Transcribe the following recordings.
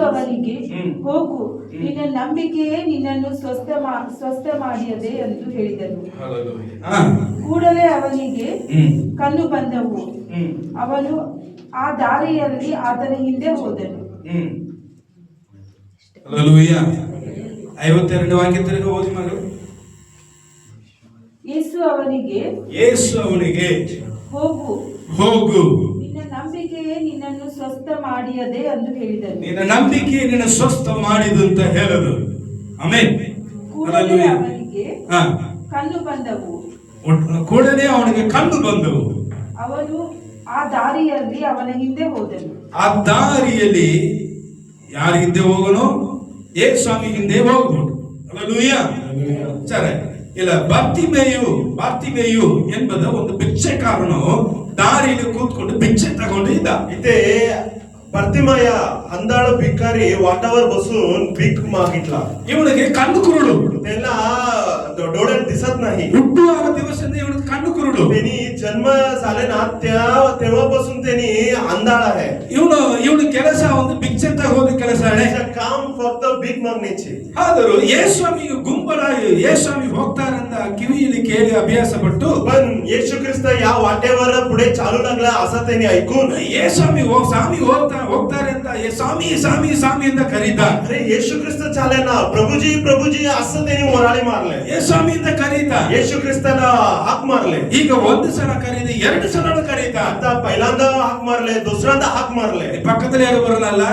ಅವನಿಗೆ, ಹೋಗು, ನಿನ್ನ ನಂಬಿಕೆಯೇ ನಿನ್ನನ್ನು ಸ್ವಸ್ಥ ಮಾಡಿಯದೆ ಎಂದು ಹೇಳಿದನು. ಕೂಡಲೇ ಅವನಿಗೆ ಕಣ್ಣು ಬಂದವು. ಅವನು ಆ ದಾರಿಯಲ್ಲಿ ಆತನ ಹಿಂದೆ ಹೋದನು. 52 ವಾಕ್ಯ ತಿರುಗಿ ಓದಿ ಮಗಳು. ಯೇಸು ಅವನಿಗೆ, ಹೋಗು, ನಿನ್ನ ನಂಬಿಕೆಯೇ ನಿನ್ನನ್ನು ಸ್ವಸ್ಥ ಮಾಡಿಯದೆ ಎಂದು ಹೇಳಿದನು. ನಿನ್ನ ನಂಬಿಕೆ ನಿನ್ನ ಸ್ವಸ್ಥ ಮಾಡಿದು ಅಂತ ಹೇಳದು. ಆಮೆನ್. ಕೂಡಲೇ ಅವನಿಗೆ ಕಣ್ಣು ಬಂದವು. ಕೂಡಲೇ ಅವನಿಗೆ ಕಣ್ಣು ಬಂದವು. ಅವನು ಆ ದಾರಿಯಲ್ಲಿ ಅವನ ಹಿಂದೆ ಹೋದನು. ಆ ದಾರಿಯಲ್ಲಿ ಯಾರ ಹಿಂದೆ ಹೋಗನು? ಯೇಸು ಸ್ವಾಮಿ ಹಿಂದೆ ಹೋಗ್ಬೋದು. ಹಲ್ಲೆಲೂಯಾ. ಸರಿ. ಇಲ್ಲ, ಬಾರ್ತಿಮೇಯು ಎಂಬುದ ಒಂದು ಭಿಕ್ಷೆಕಾರನು ದಾರಿಯಲ್ಲಿ ಕೂತ್ಕೊಂಡು ಭಿಕ್ಷೆ ತಗೊಂಡು ಇದ್ದ. इथे ಬರ್ತಿಮಾಯ ಅಂದಾಳ भिकारी वाटावर बसून भीक मागितला. ಇವನಿಗೆ ಕಣ್ಣು ಕುರುಡು. त्याला डोळ्यात दिसत नाही. ಹುಟ್ಟುವ ದಿವಸದಿಂದ ಇವನಿಗೆ ಕಣ್ಣು ಕುರುಡು. त्यांनी जन्म झाले ना तेव्हापासून त्यांनी अंधाळ आहे. ಇವನು ಕೆಲಸ ಒಂದು ಭಿಕ್ಷೆ ತಗೋದು ಕೆಲಸ. काम फक्त भीक मागण्याचे. ಆದರೂ ಯೇಸುಸ್ವಾಮಿಗೆ ಗುಂಪರಾಗಿ ಯೇಸುಸ್ವಾಮಿ ಹೋಗ್ತಾರಂತ ಕಿವಿಯಲ್ಲಿ ಕೇಳಿ ಅಭ್ಯಾಸ ಪಟ್ಟು, पण येशू ख्रिस्त या वाटेवर पुढे चालू लागला असं त्यांनी ऐकून ಯೇಸುಸ್ವಾಮಿ ಸ್ವಾಮಿ ಹೋಗ್ತಾರೆ ಅಂತ ಸ್ವಾಮಿ ಸ್ವಾಮಿ ಸ್ವಾಮಿ ಅಂತ ಕರೀತ. अरे येशू ख्रिस्त चाले ना, प्रभुजी प्रभुजी असं त्यांनी मोराळे मारले. ಸ್ವಾಮಿ ಅಂತ ಕರೀತ. येशू ख्रिस्ताला हाक मारले. ಈಗ ಒಂದು ಸಲ ಕರೀದ, ಎರಡು ಸಲ ಕರೀತ. आता पहिल्यांदा हाक मारले, दुसऱ्यांदा हाक मारले. ಪಕ್ಕದಲ್ಲಿ ಯಾರು ಬರಲ್ಲ?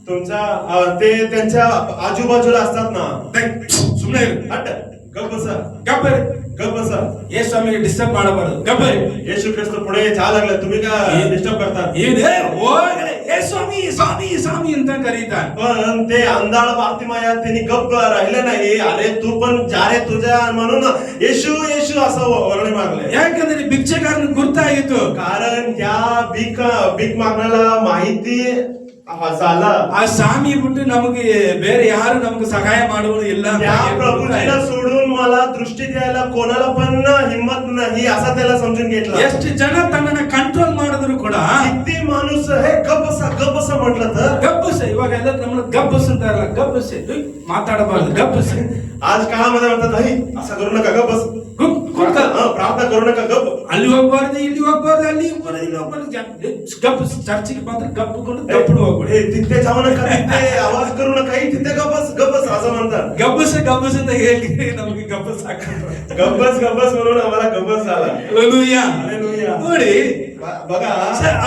तुमच्या ते त्यांच्या आजूबाजूला असतात ना. ಸುಮ್ಮನೆ हट, गप्प बसा, ಗಬ್ಬರ್ गप्प बसा. ಯೇಸುಸ್ವಾಮಿಗೆ ಡಿಸ್ಟರ್ಬ್ ಮಾಡಬಾರದು. ಗಬ್ಬರ್. येशू ख्रिस्त पुढे जा लागले, तुम्ही का डिस्टर्ब करतात? ಸ್ವಾಮಿ ಸ್ವಾಮಿ ಸ್ವಾಮಿ ಅಂತ ಕರೀತಾರೆ. पण ते अंधाळ बार्तिमाया त्यांनी गप्प राहिले नाही. अरे तू पण जा रे तुझ्या म्हणून येशू येशू असं वर्णे मारले. ಯಾಕಂದ್ರೆ ಭಿಕ್ಷೆಕಾರನ ಗುರ್ತಾಯಿತು. कारण त्या भीक मागण्याला माहिती झाला. ಆ ಸ್ವಾಮಿ ಬಿಟ್ಟು ನಮಗೆ ಬೇರೆ ಯಾರು ನಮಗೆ ಸಹಾಯ ಮಾಡುವುದು ಇಲ್ಲ. त्या प्रभूजीला सोडून मला दृष्टी द्यायला कोणाला पण हिम्मत नाही असा त्याला समजून घेतला. ಎಷ್ಟು ಜನ ತನ್ನನ್ನ ಕಂಟ್ರೋಲ್ ಮಾಡಿದ್ರು ಕೂಡ किती माणूस हे गप्प म्हटलं तर ಗಬ್ಬಸ. ಇವಾಗ ಎಲ್ಲ ನಮ್ಮನ್ನ ಗಬ್ಬಸ್ ಅಂತಾರಲ್ಲ, ಗಬ್ಬಸ್ ಮಾತಾಡಬಾರದು, ಗಬ್ಬಸ್. आज काळामध्ये म्हणतात नाही असं करू नका, गप्प बस, ಪ್ರಾರ್ಥನಾ करू नका, गप्प. ಅಲ್ಲಿ ಹೋಗ್ಬಾರ್ದು, ಇಲ್ಲಿ ಹೋಗ್ಬಾರ್ದು, ಅಲ್ಲಿ ಹೋಗ್ಬಾರ್ದು, ಇಲ್ಲಿ ಹೋಗ್ಬಾರ್ದು, ಗಪ್. ಚರ್ಚಿಗೆ ಮಾತ್ರ ಗಪ್ಪುಕೊಂಡು ಗಪ್ಪು ಹೋಗ್ಬೇಡಿ. तिथे जाऊ नका, तिथे आवाज करू नका, तिथे गप्पस असं म्हणतात. ಗಬ್ಬಸ್ ಅಂತ ಹೇಳಿ ನಮಗೆ ಗಬ್ಬಸ್ गप्पस म्हणून आम्हाला गप्पस झाला. ನೋಡಿ बघा.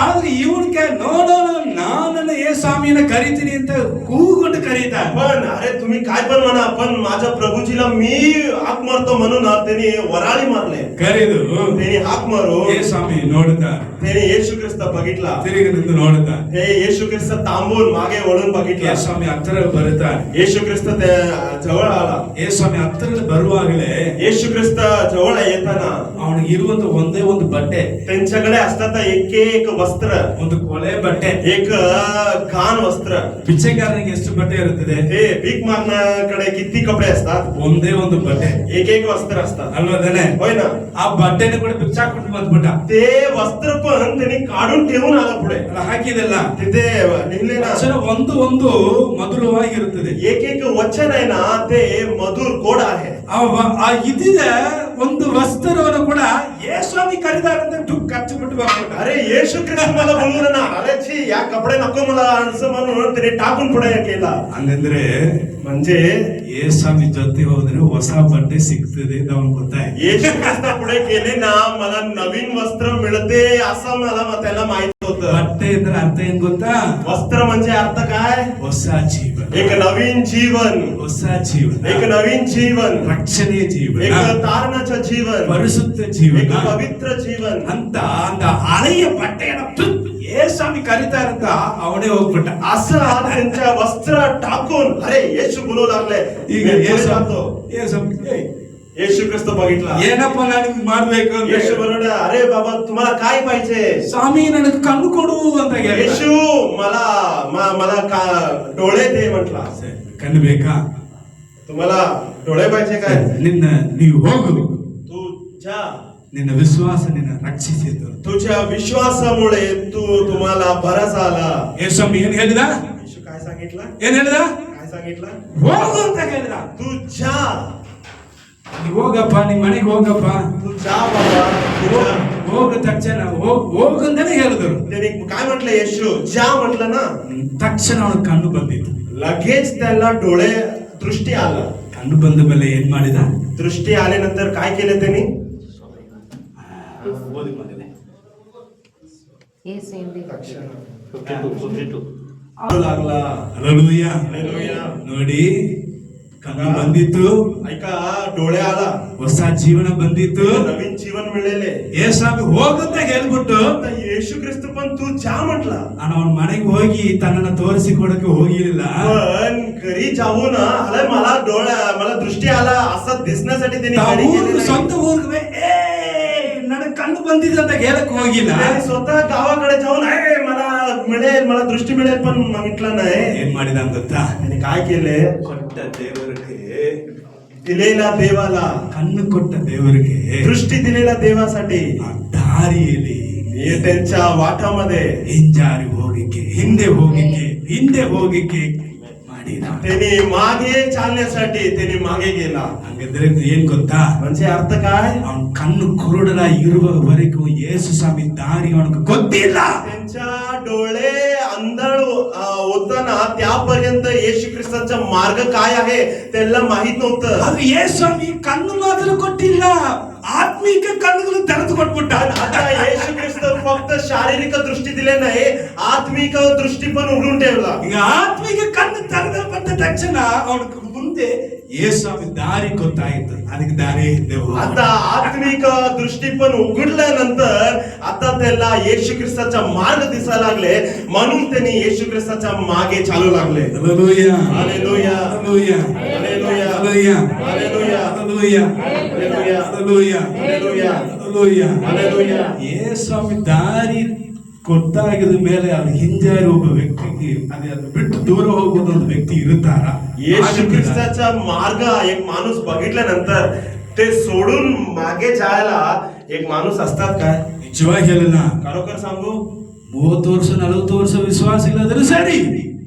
ಆದ್ರೆ ಇವನ್ಗೆ ನೋ ನಾನು ಏ ಸ್ವಾಮಿನ ಕರಿತೀನಿ ಅಂತ ಕೂಗೊಂಡು ಕರೀತಾರೆ. पण अरे तुम्ही काय पण म्हणा, पण माझ्या प्रभूजीला मी हाक मारतो म्हणून त्यांनी वराळी मारले. ಕರೆದು त्यांनी हाक मारू ಏ ಸ್ವಾಮಿ ನೋಡ್ದ. त्यांनी येशू ख्रिस्त बघितला. ತಿರುಗಿ ನಿಂತು ನೋಡ್ದ. हे येशू ख्रिस्त ತಾಂಬೂನ್ मागे वळून बघितला. ಏ ಸ್ವಾಮಿ ಹತ್ತಿರ ಬರುತ್ತಾರೆ. येशू ख्रिस्त जवळ आला. ಏ ಸ್ವಾಮಿ ಹತ್ತಿರ ಬರುವಾಗಲೇ येशू ख्रिस्त जवळ येताना ಅವನಿಗೆ ಇರುವಂತ ಒಂದೇ ಒಂದು ಬಟ್ಟೆ. त्यांच्याकडे असतात एक वस्त्र, ಒಂದು ಕೊಳೆ ಬಟ್ಟೆ, एक घाण वस्त्र. ಭಿಕ್ಷೆಗಾರನಿಗೆ ಎಷ್ಟು ಬಟ್ಟೆ ಇರುತ್ತದೆ? हे भीक मागण्याकडे किती कपडे असतात? ಒಂದೇ ಒಂದು ಬಟ್ಟೆ, एक वस्त्र असतात. ಅಲ್ವದಾನೆ? होय ना? ಆ ಬಟ್ಟೆನ ಕೂಡ ಭಿಕ್ಷಾ ಕೊಟ್ಟು ಬಂದ್ಬಿಟ್ಟ. ते वस्त्र पण त्यांनी काढून ठेवून आला पुढे. ಹಾಕಿದಲ್ಲ तिथे लिहिले ना, ಒಂದು ಒಂದು ಮಧುರವಾಗಿರುತ್ತದೆ. एक वचन आहे ना, ते मधुर गोड आहे. ಆ ಇದಿದ ಒಂದು ವಸ್ತ್ರವನ್ನು ಕೂಡ ಯೇಸುಸ್ವಾಮಿ ಕರೆದಾರಂತ ದುಡ್ಡು ಖರ್ಚು ಬಿಟ್ಟು ಬರ್ಬಿಟ್ಟ. अरे येशू ख्रिस्त मला बोललो ना, अरे छी या कपडे नको मला असं म्हणून त्याने टाकून पुढे केला. ಹಂಗಂದ್ರೆ म्हणजे ಯೇಸುಸ್ವಾಮಿ ಜೊತೆ ಹೋದ್ರೆ ಹೊಸ ಬಟ್ಟೆ ಸಿಗ್ತದೆ ಅಂತ ಅವನು ಗೊತ್ತಾಯ್ತು. येशू ख्रिस्त पुढे गेले ना, मला नवीन वस्त्र मिळते असं मला त्याला माहित होतं. ಬಟ್ಟೆ ಅಂದ್ರೆ ಅರ್ಥ ಏನ್ ಗೊತ್ತಾ? वस्त्र म्हणजे अर्थ काय? ಹೊಸ ಜೀವನ, एक नवीन जीवन, ಹೊಸ ಜೀವನ, एक नवीन जीवन, ರಕ್ಷಣೆಯ ಜೀವನ, एक तारणाचं जीवन, ಪರಿಶುದ್ಧ ಜೀವನ, एक पवित्र जीवन. ಅಂತ அந்த ಹಳೆಯ ಬಟ್ಟೆಯನ್ನು ಯೇಸುಸ್ವಾಮಿ ಕರೀತಾರಂತ ಅವನೇ ಹೋಗ್ಬಿಟ್ಟ. असं त्यांच्या वस्त्र टाकून अरे येशू बोलू लागले. ಈಗ येशू ख्रिस्त बघितला. ಏನಪ್ಪ ನನಗೆ ಮಾಡ್ಬೇಕು ಅಂತ येशू बोलला, अरे बाबा तुम्हाला काय पाहिजे? ಸ್ವಾಮಿ ನನಗೆ ಕಣ್ಣು ಕೊಡು ಅಂತ ಹೇಳ್ದ. येशू मला डोळे दे म्हटला. ಕಣ್ಣು ಬೇಕಾ? तुम्हाला डोळे पाहिजे काय? ನೀವು ಹೋಗು, तू जा, ನಿನ್ನ ವಿಶ್ವಾಸ ನಿನ್ನ ರಕ್ಷಿಸಿತು. तुझ्या विश्वासामुळे तुम्हाला भरोसा आला. ಯೇಸುಸ್ವಾಮಿ ಏನ್ ಹೇಳಿದ? येशू काय सांगितलं? सांगितलं? ಏನ್ ಹೇಳ್ದ? काय सांगितलं? ಹೋಗು ಅಂತ ಹೇಳಿದ. तू जा, ನೀ ಹೋಗಪ್ಪ, ನಿಮ್ ಮನೆಗೆ ಹೋಗಪ್ಪ. तू जा बाबा, तू जा. ಹೋಗ ತಕ್ಷಣ ಹೋಗಂತಾನೆ ಹೇಳಿದ್ರು. त्याने काय म्हटलं? येशू जा म्हटलं ना, ತಕ್ಷಣ ಅವನ ಕಣ್ಣು ಬಂದಿತ್ತು. लगेच त्याला डोळे दृष्टी आलं. ಕಣ್ಣು ಬಂದ ಮೇಲೆ ಏನ್ ಮಾಡಿದ? दृष्टी आल्यानंतर काय केलं त्यांनी? लागला. ಹಲ್ಲೆಲೂಯಾ. हालेलुया. ನೋಡಿ, ಕಣ್ಣು ಬಂದಿತ್ತು, ऐका, डोळे आला, ಹೊಸ ಜೀವನ ಬಂದಿತ್ತು. नवीन जीवन मिळेले. ಯೇಸು ಹೋಗಂತ ಹೇಳ್ಬಿಟ್ಟು आता येशू ख्रिस्त पण तू जा म्हटला, ಅವನ ಮನೆಗೆ ಹೋಗಿ ತನ್ನನ್ನು ತೋರಿಸಿಕೊಡಕ್ಕೆ ಹೋಗಿರಲಿಲ್ಲ. पण घरी जाऊन आलाय, मला दृष्टी आला असं दिसण्यासाठी त्यांनी घरी गेले नाही. ಸ್ವಂತ ಊರಿಗೆ ನನಗೆ ಕಣ್ಣು ಬಂದಿದೆ ಅಂತ ಹೇಳಕ್ ಹೋಗಿಲ್ಲ. त्यांनी स्वतः गावाकडे जाऊन मला दृष्टी मिळेल पण म्हटलं नाही. ಏನ್ ಮಾಡಿದ ಗೊತ್ತಾ? त्यांनी काय केले? ಕೊಟ್ಟ ದೇವರಿಗೆ, दिलेला देवाला, ಕಣ್ಣು ಕೊಟ್ಟ ದೇವರಿಗೆ दृष्टी दिलेल्या देवासाठी ಆ ದಾರಿಯಲ್ಲಿ हे त्यांच्या वाटामध्ये ಹಿಂಜಾರಿ ಹೋಗಿಕ್ಕೆ, ಹಿಂದೆ ಹೋಗಿಕ್ಕೆ ಮಾಡಿದ. त्यांनी मागे चालण्यासाठी त्यांनी मागे गेला. ಹಂಗಂದ್ರೆ ಏನ್ ಗೊತ್ತಾ? म्हणजे अर्थ काय? ಅವನ ಕಣ್ಣು ಕುರುಡರ ಇರುವವರೆಗೂ ಯೇಸು ಸ್ವಾಮಿ ದಾರಿ ಅವನಿಗೆ ಗೊತ್ತಿಲ್ಲ. त्यांच्या डोळे अंधळ होताना त्यापर्यंत येशू ख्रिस्ताचा मार्ग काय आहे त्याला माहित नव्हतं. ಆದ್ರೆ ಯೇಸು ಸ್ವಾಮಿ ಕಣ್ಣು ಮಾತ್ರ ಕೊಟ್ಟಿಲ್ಲ, ಆತ್ಮಿಕ ಕಣ್ಣುಗಳು ತೆರೆದು ಕೊಟ್ಬಿಟ್ಟ. आता येशू ख्रिस्त फक्त शारीरिक दृष्टी दिले नाही, आत्मिक दृष्टी पण उघडून ठेवला. ಈಗ ಆತ್ಮಿಕ ಕಣ್ಣು ತೆರೆದಲ್ಪಟ್ಟ ತಕ್ಷಣ ಅವನಿಗೆ ಮುಂದೆ ಯೇಸು ಸ್ವಾಮಿ ದಾರಿ ಗೊತ್ತಾಯಿತು. ಅದಕ್ಕೆ ದಾರಿ आता आत्मिक दृष्टी पण उघडल्यानंतर आता त्याला येशू ख्रिस्ताचा मार्ग दिसायला लागले, म्हणून त्यांनी येशू ख्रिस्ताच्या मागे चालू लागले. Hallelujah. Hallelujah. Hallelujah. Hallelujah. Hallelujah. Hallelujah. Hallelujah. Hallelujah. Hallelujah. Hallelujah. Hallelujah. Hallelujah. ಯೇಸು ಸ್ವಾಮಿ ದಾರಿ ಗೊತ್ತಾಗಿದ ಮೇಲೆ ಅವ್ರು ಹಿಂಜಾರಿ ಒಬ್ಬ ವ್ಯಕ್ತಿಗೆ ಅದು ಬಿಟ್ಟು ದೂರ ಹೋಗೋದು ಒಂದು ವ್ಯಕ್ತಿ ಇರುತ್ತಾರ? येशू ख्रिस्ताचा मार्ग एक माणूस बघितल्यानंतर ते सोडून मागे जायला एक माणूस असतात काय? ನಿಜವಾಗಿ ಹೇಳಲ್ಲ, खरोखर सांगू, 30 ವರ್ಷ 40 ವರ್ಷ ವಿಶ್ವಾಸ ಇಲ್ಲದ್ರೆ ಸರಿ,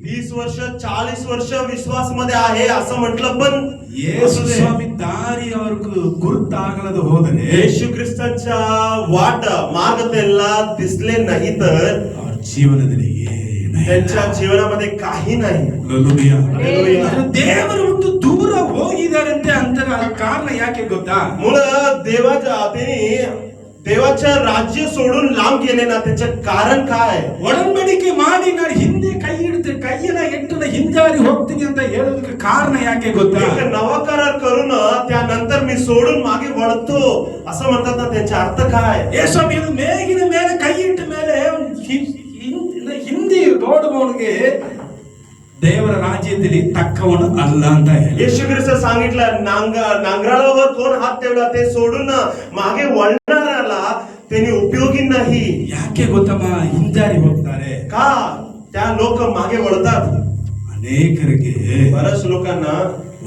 30 वर्ष 40 वर्ष विश्वास मध्ये आहे असं म्हटलं, पण ಯೇಸು ಸ್ವಾಮಿ ದಾರಿ ಅವ್ರಿಗೆ ಗುರುತಾಗಲದ ಹೋದರೆ येशू ख्रिस्ताच्या वाट मार्ग त्यांना दिसले नाही तर ಅವ್ರ ಜೀವನದಲ್ಲಿ त्यांच्या जीवनामध्ये काही नाही. Hallelujah. ದೇವರು ಬಿಟ್ಟು ದೂರ ಹೋಗಿದಾರಂತೆ ಅಂತಾರೆ. ಅದಕ್ಕೆ ಕಾರಣ ಯಾಕೆ ಗೊತ್ತಾ? मुळे देवाच्या राज्य सोडून लांब गेले ना, त्याचे कारण काय? ಒಡಂಬಡಿಕೆ ಮಾಡಿ ನಾನು ಹಿಂದೆ ಕೈಯನ್ನ ಇಟ್ಟು ನಾನು ಹಿಂಜಾರಿ ಹೋಗ್ತೀನಿ ಅಂತ ಹೇಳೋದಕ್ಕೆ ಕಾರಣ ಯಾಕೆ ಗೊತ್ತಾ? एक नवा करार करून त्यानंतर मी सोडून मागे वळतो असं म्हणतात ना, त्याचा अर्थ काय? ಯೇಸು ಸ್ವಾಮಿ ಮೇಗಿನ ಮೇಲೆ ಕೈ ಇಟ್ಟ ಮೇಲೆ ಹಿಂದೆ ನೋಡುವವನಿಗೆ ದೇವರ ರಾಜ್ಯದಲ್ಲಿ ತಕ್ಕವನು ಅಲ್ಲ ಅಂತ ಹೇಳಿ. येशू ख्रिस्त सांगितलं, नांगराळावर कोण हात ठेवला ते सोडून मागे वळणाऱ्याला त्यांनी उपयोगी नाही. ಯಾಕೆ ಗೊತ್ತಮ್ಮ ಹಿಂಜಾರಿ ಹೋಗ್ತಾರೆ? का? त्या लोक मागे वळतात. ಅನೇಕರಿಗೆ बऱ्याच लोकांना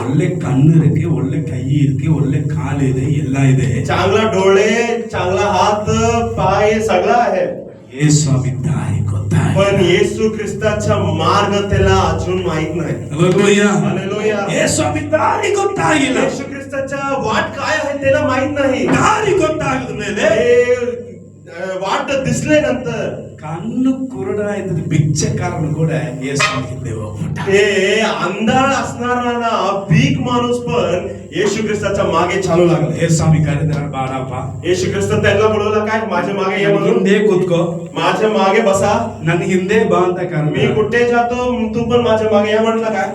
ಒಳ್ಳೆ ಕಣ್ಣು ಇರಕ್ಕೆ, ಒಳ್ಳೆ ಕೈ ಇರಕ್ಕೆ, ಒಳ್ಳೆ ಕಾಲಿದೆ, ಎಲ್ಲ ಇದೆ, चांगला डोळे, चांगला हात, पाय सगळं आहे, ಯೇಸು ಸ್ವಾಮಿ ದಾರಿ ಗೊತ್ತಾಗ. पण येशू ख्रिस्ताचा मार्ग त्याला अजून माहित नाही. Hallelujah. Hallelujah. ಯೇಸು ಸ್ವಾಮಿ ದಾರಿ ಗೊತ್ತಾಗಿಲ್ಲ. येशू ख्रिस्ताचा वाट काय आहे त्याला माहित नाही. ದಾರಿ ಗೊತ್ತಾಗದ ಮೇಲೆ वाट दिसल्यानंतर ಕಣ್ಣು ಕುರುಡಾಯ್ತದ ಭಿಕ್ಷಕಾರನು ಕೂಡ ಯೇಸು ಸ್ವಾಮಿ ಹಿಂದೆ ಹೋಗ್ಬಿಟ್ಟ. ते अंधाळ असणारा भीक माणूस पण येशू ख्रिस्ताच्या मागे चालू लागले. ಯೇಸು ಸ್ವಾಮಿ ಕರೆದ್ರ, ಬಾರಪ್ಪ, येशू ख्रिस्त त्यांना बोलवला, काय माझ्या मागे ये म्हणून, ಹಿಂದೆ ಕೂತ್ಕೋ, माझ्या मागे बसा, ನನ್ನ ಹಿಂದೆ ಬಾ ಅಂತ मी ಕರೆದ. कुठे जातो तू पण माझ्या मागे या म्हटलं. काय?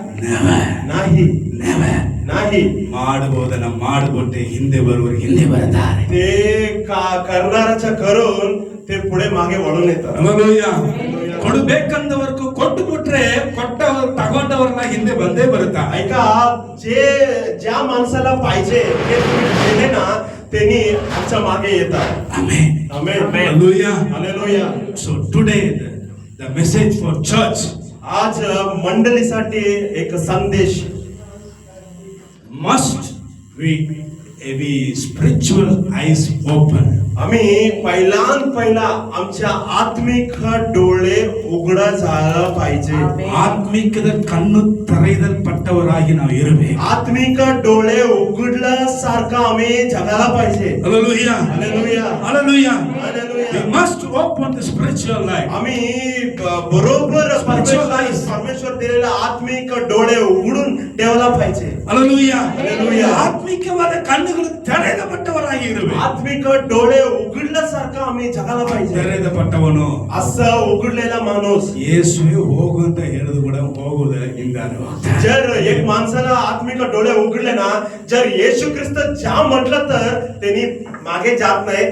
नाही, नाही. ಮಾಡಬಹುದನ್ನ ಮಾಡಿಕೊಟ್ಟೆ, ಹಿಂದೆ ಬರುವವರು ಹಿಂದೆ ಬರ್ತಾರೆ. ते करणाऱ्याच्या करून ते पुढे मागे वळून येतात. Hallelujah. ಕೊಡಬೇಕಂದವರೆಗೂ ಕೊಟ್ಟು ಬಿಟ್ರೆ ಕೊಟ್ಟವರು ತಗೊಂಡವರನ್ನ ಹಿಂದೆ ಬಂದೇ ಬರುತ್ತಾ. ऐका, ज्या माणसाला पाहिजे ते तुम्ही दिले ना, त्यांनी आमच्या मागे येतात. Amen. Amen. Hallelujah. Hallelujah. So today the message for church, आज मंडळीसाठी एक संदेश, must we be spiritual eyes open. आम्ही पहिला आमच्या आत्मिक डोळे उघडा झाला पाहिजे. ಆಮೆನ್. ಆತ್ಮಿಕದ ಕಣ್ಣು ತೆರೆಯಲ್ಪಟ್ಟವರಾಗಿ ನಾವು ಇರಬೇಕು. आत्मिक डोळे उघडल्यासारखं आम्ही जगायला पाहिजे. Hallelujah. Hallelujah. Hallelujah. Hallelujah. We must open the spiritual life. आम्ही बरोबर Spiritual eyes. परमेश्वर दिलेला आत्मिक डोळे उघडून ठेवला पाहिजे. Hallelujah. Hallelujah. ಆತ್ಮಿಕವಾದ ಕಣ್ಣುಗಳು ತೆರೆಯಲ್ಪಟ್ಟವರಾಗಿ ಇರಬೇಕು. आत्मिक डोळे उघडल्यासारखं आम्ही जगायला पाहिजे. ತೆರೆಯಲ್ಪಟ್ಟವನು असं उघडलेला माणूस ಯೇಸುವೆ ಹೋಗು ಅಂತ ಹೇಳಿದ್ರು ಕೂಡ ಹೋಗುವುದಿಲ್ಲ, ಹಿಂಗಾರು. जर एक माणसाला आत्मिक डोळे उघडले ना, जर येशू ख्रिस्त जा म्हटलं तर त्यांनी मागे जात नाही.